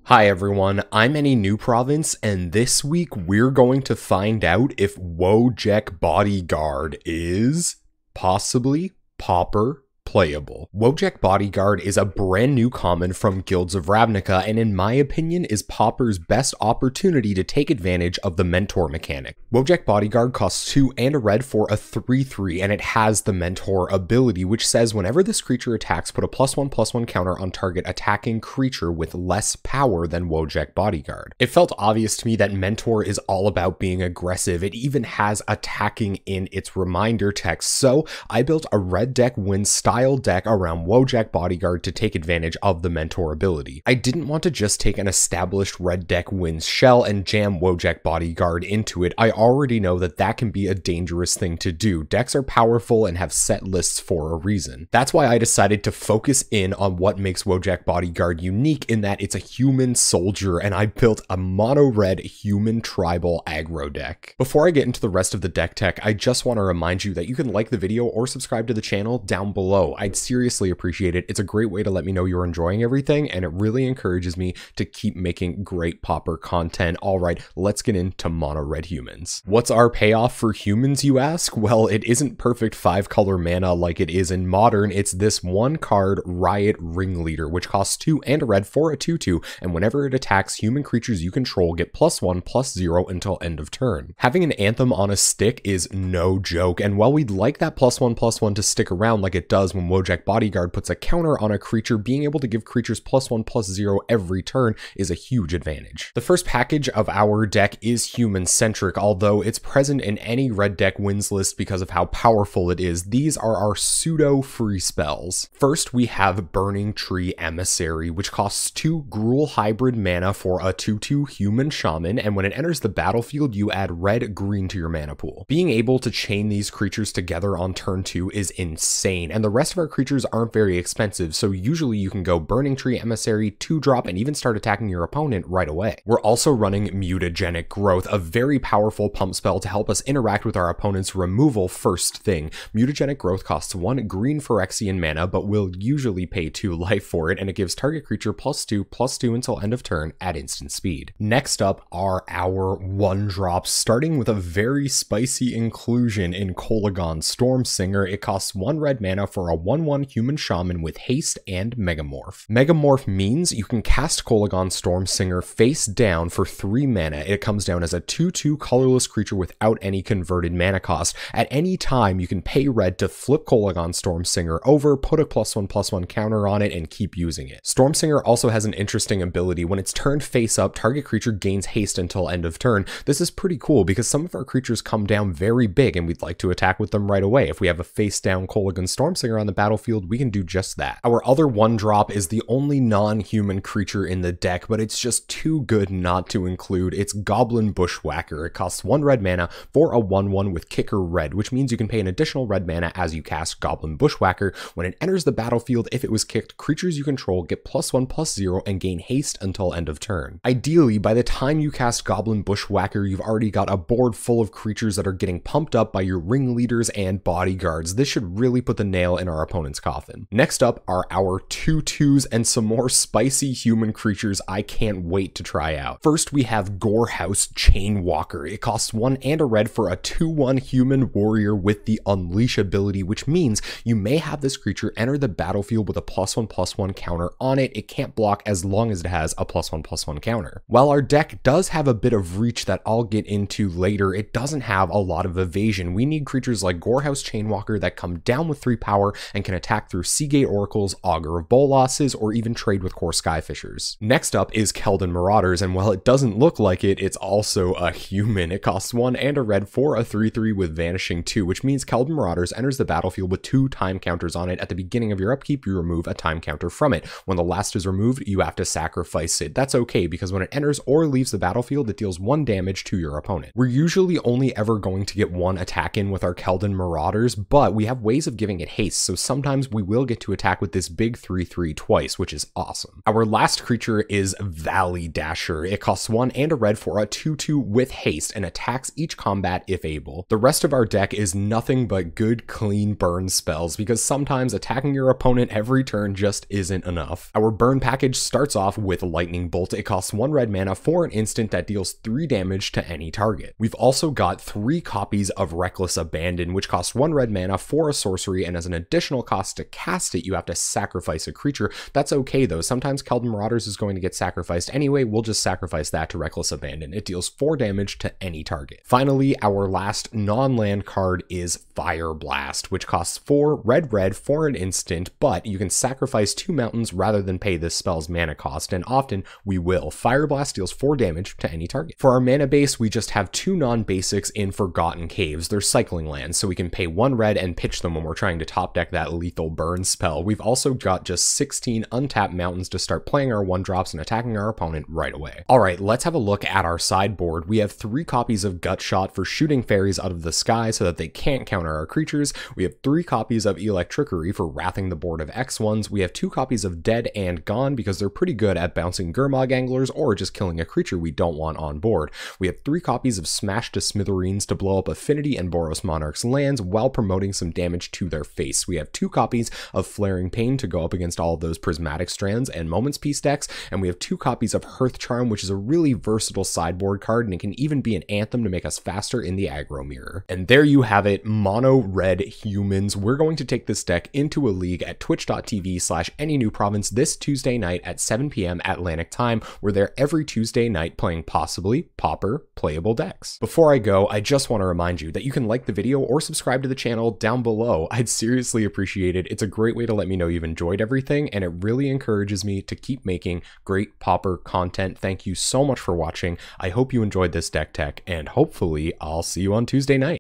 Hi everyone, I'm Any New Province, and this week we're going to find out if Wojack Bodyguard is possibly Pauper Playable. Wojack Bodyguard is a brand new common from Guilds of Ravnica, and in my opinion is Pauper's best opportunity to take advantage of the mentor mechanic. Wojack Bodyguard costs 2 and a red for a 3/3, and it has the mentor ability, which says whenever this creature attacks, put a +1/+1 counter on target attacking creature with less power than Wojack Bodyguard. It felt obvious to me that mentor is all about being aggressive. It even has attacking in its reminder text, so I built a red deck win style deck around Wojack Bodyguard to take advantage of the mentor ability. I didn't want to just take an established red deck wins shell and jam Wojack Bodyguard into it. I already know that that can be a dangerous thing to do. Decks are powerful and have set lists for a reason. That's why I decided to focus in on what makes Wojack Bodyguard unique, in that it's a human soldier, and I built a mono red human tribal aggro deck. Before I get into the rest of the deck tech, I just want to remind you that you can like the video or subscribe to the channel down below. I'd seriously appreciate it. It's a great way to let me know you're enjoying everything, and it really encourages me to keep making great Pauper content. Alright, let's get into mono red humans. What's our payoff for humans, you ask? Well, it isn't perfect 5-color mana like it is in Modern. It's this 1-card Riot Ringleader, which costs 2 and a red for a 2/2, and whenever it attacks, human creatures you control get +1/+0 until end of turn. Having an Anthem on a stick is no joke, and while we'd like that +1/+1 to stick around like it does when Wojack Bodyguard puts a counter on a creature, being able to give creatures +1/+0 every turn is a huge advantage. The first package of our deck is human-centric, although it's present in any red deck wins list because of how powerful it is. These are our pseudo-free spells. First, we have Burning Tree Emissary, which costs 2 Gruul hybrid mana for a 2/2 human shaman, and when it enters the battlefield, you add red-green to your mana pool. Being able to chain these creatures together on turn 2 is insane, and the rest of our creatures aren't very expensive, so usually you can go Burning Tree Emissary, 2-drop, and even start attacking your opponent right away. We're also running Mutagenic Growth, a very powerful pump spell to help us interact with our opponent's removal first thing. Mutagenic Growth costs 1 green Phyrexian mana, but will usually pay 2 life for it, and it gives target creature +2/+2 until end of turn at instant speed. Next up are our 1-drops, starting with a very spicy inclusion in Kolaghan Stormsinger. It costs 1 red mana for a 1/1 human shaman with haste and Megamorph. Megamorph means you can cast Kolaghan Stormsinger face down for 3 mana. It comes down as a 2/2 colorless creature without any converted mana cost. At any time, you can pay red to flip Kolaghan Stormsinger over, put a +1/+1 counter on it, and keep using it. Stormsinger also has an interesting ability. When it's turned face up, target creature gains haste until end of turn. This is pretty cool because some of our creatures come down very big and we'd like to attack with them right away. If we have a face down Kolaghan Stormsinger on the battlefield, we can do just that. Our other 1-drop is the only non-human creature in the deck, but it's just too good not to include. It's Goblin Bushwhacker. It costs 1 red mana for a 1/1 with kicker red, which means you can pay an additional red mana as you cast Goblin Bushwhacker. When it enters the battlefield, if it was kicked, creatures you control get +1/+0 and gain haste until end of turn. Ideally, by the time you cast Goblin Bushwhacker, you've already got a board full of creatures that are getting pumped up by your ringleaders and bodyguards. This should really put the nail in our opponent's coffin. Next up are our 2/2s and some more spicy human creatures I can't wait to try out. First, we have Gorehouse Chainwalker. It costs 1 and a red for a 2/1 human warrior with the Unleash ability, which means you may have this creature enter the battlefield with a +1/+1 counter on it. It can't block as long as it has a +1/+1 counter. While our deck does have a bit of reach that I'll get into later, it doesn't have a lot of evasion. We need creatures like Gorehouse Chainwalker that come down with 3 power and can attack through Seagate Oracles, Augur of Bolas's, or even trade with Core Skyfishers. Next up is Keldon Marauders, and while it doesn't look like it, it's also a human. It costs 1 and a red for a 3/3 with Vanishing 2, which means Keldon Marauders enters the battlefield with 2 time counters on it. At the beginning of your upkeep, you remove a time counter from it. When the last is removed, you have to sacrifice it. That's okay, because when it enters or leaves the battlefield, it deals 1 damage to your opponent. We're usually only ever going to get 1 attack in with our Keldon Marauders, but we have ways of giving it haste. so sometimes we will get to attack with this big 3/3 twice, which is awesome. Our last creature is Valley Dasher. It costs 1 and a red for a 2/2 with haste and attacks each combat if able. The rest of our deck is nothing but good, clean burn spells because sometimes attacking your opponent every turn just isn't enough. Our burn package starts off with Lightning Bolt. It costs 1 red mana for an instant that deals 3 damage to any target. We've also got 3 copies of Reckless Abandon, which costs 1 red mana for a sorcery, and as an additional cost to cast it, you have to sacrifice a creature. That's okay though, sometimes Keldon Marauders is going to get sacrificed anyway, we'll just sacrifice that to Reckless Abandon. It deals 4 damage to any target. Finally, our last non-land card is Fire Blast, which costs 4 red for an instant, but you can sacrifice 2 mountains rather than pay this spell's mana cost, and often we will. Fire Blast deals 4 damage to any target. For our mana base, we just have 2 non-basics in Forgotten Caves. They're cycling lands, so we can pay 1 red and pitch them when we're trying to top deck that lethal burn spell. We've also got just 16 untapped mountains to start playing our 1-drops and attacking our opponent right away. Alright, let's have a look at our sideboard. We have 3 copies of Gutshot for shooting fairies out of the sky so that they can't counter our creatures. We have 3 copies of Electrickery for wrathing the board of X1s. We have 2 copies of Dead and Gone because they're pretty good at bouncing Gurmag Anglers or just killing a creature we don't want on board. We have 3 copies of Smash to Smithereens to blow up Affinity and Boros Monarch's lands while promoting some damage to their face. We have 2 copies of Flaring Pain to go up against all of those Prismatic Strands and Moment's Peace decks, and we have 2 copies of Hearth Charm, which is a really versatile sideboard card, and it can even be an anthem to make us faster in the aggro mirror. And there you have it, mono red humans. We're going to take this deck into a league at twitch.tv/AnyNewProvince this Tuesday night at 7 p.m. Atlantic time. We're there every Tuesday night playing Possibly Pauper Playable decks. Before I go, I just want to remind you that you can like the video or subscribe to the channel down below. I'd seriously appreciate it. It's a great way to let me know you've enjoyed everything, and it really encourages me to keep making great Pauper content. Thank you so much for watching. I hope you enjoyed this deck tech, and hopefully I'll see you on Tuesday night.